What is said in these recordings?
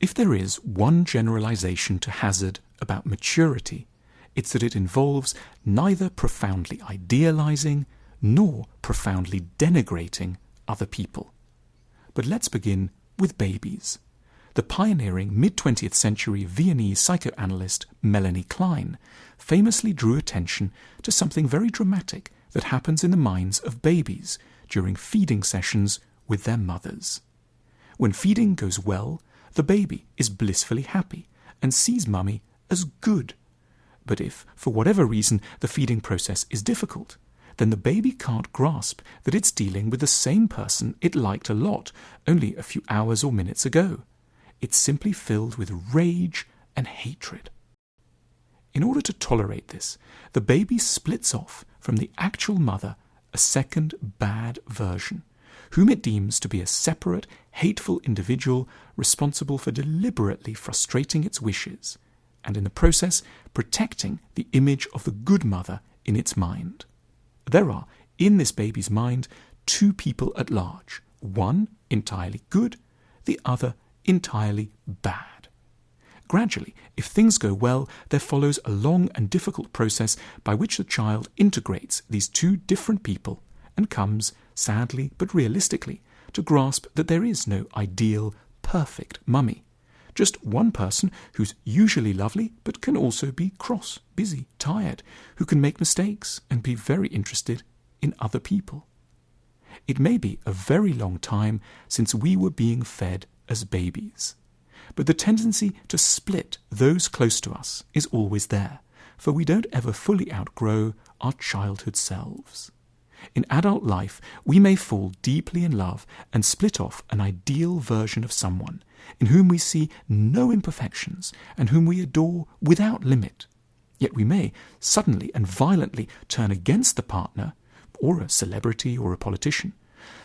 If there is one generalisation to hazard about maturity, it's that it involves neither profoundly idealising nor profoundly denigrating other people. But let's begin with babies. The pioneering mid-20th century Viennese psychoanalyst Melanie Klein famously drew attention to something very dramatic that happens in the minds of babies during feeding sessions with their mothers. When feeding goes well, the baby is blissfully happy and sees mummy as good. But if, for whatever reason, the feeding process is difficult, then the baby can't grasp that it's dealing with the same person it liked a lot only a few hours or minutes ago. It's simply filled with rage and hatred. In order to tolerate this, the baby splits off from the actual mother a second bad version, whom it deems to be a separate, hateful individual responsible for deliberately frustrating its wishes, and in the process protecting the image of the good mother in its mind. There are, in this baby's mind, two people at large, one entirely good, the other entirely bad. Gradually, if things go well, there follows a long and difficult process by which the child integrates these two different people and comes, sadly but realistically, to grasp that there is no ideal, perfect mummy. Just one person who's usually lovely but can also be cross, busy, tired, who can make mistakes and be very interested in other people. It may be a very long time since we were being fed as babies, but the tendency to split those close to us is always there, for we don't ever fully outgrow our childhood selves. In adult life, we may fall deeply in love and split off an ideal version of someone in whom we see no imperfections and whom we adore without limit. Yet we may suddenly and violently turn against the partner, or a celebrity or a politician,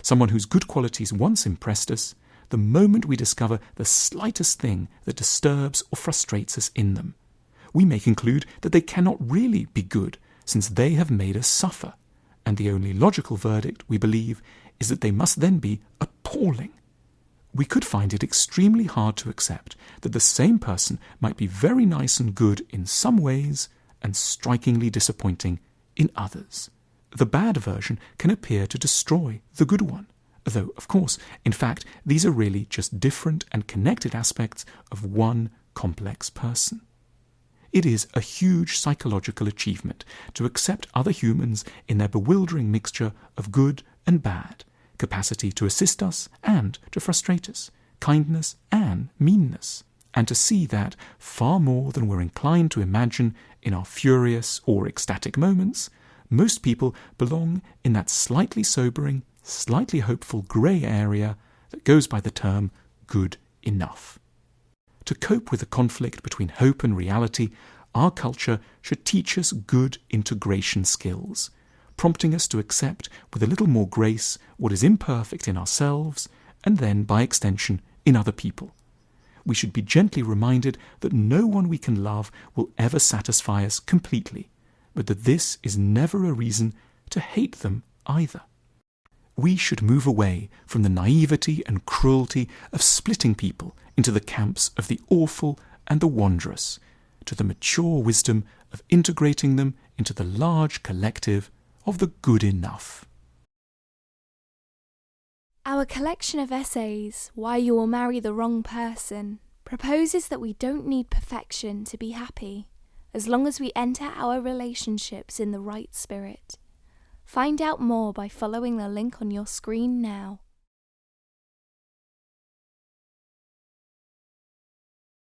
someone whose good qualities once impressed us, the moment we discover the slightest thing that disturbs or frustrates us in them. We may conclude that they cannot really be good, since they have made us suffer, and the only logical verdict, we believe, is that they must then be appalling. We could find it extremely hard to accept that the same person might be very nice and good in some ways and strikingly disappointing in others. The bad version can appear to destroy the good one, though, of course, in fact, these are really just different and connected aspects of one complex person. It is a huge psychological achievement to accept other humans in their bewildering mixture of good and bad, capacity to assist us and to frustrate us, kindness and meanness, and to see that, far more than we're inclined to imagine in our furious or ecstatic moments, most people belong in that slightly sobering, slightly hopeful grey area that goes by the term good enough. To cope with the conflict between hope and reality, our culture should teach us good integration skills, prompting us to accept with a little more grace what is imperfect in ourselves and then, by extension, in other people. We should be gently reminded that no one we can love will ever satisfy us completely, but that this is never a reason to hate them either. We should move away from the naivety and cruelty of splitting people into the camps of the awful and the wondrous, to the mature wisdom of integrating them into the large collective of the good enough. Our collection of essays, Why You Will Marry the Wrong Person, proposes that we don't need perfection to be happy, as long as we enter our relationships in the right spirit. Find out more by following the link on your screen now.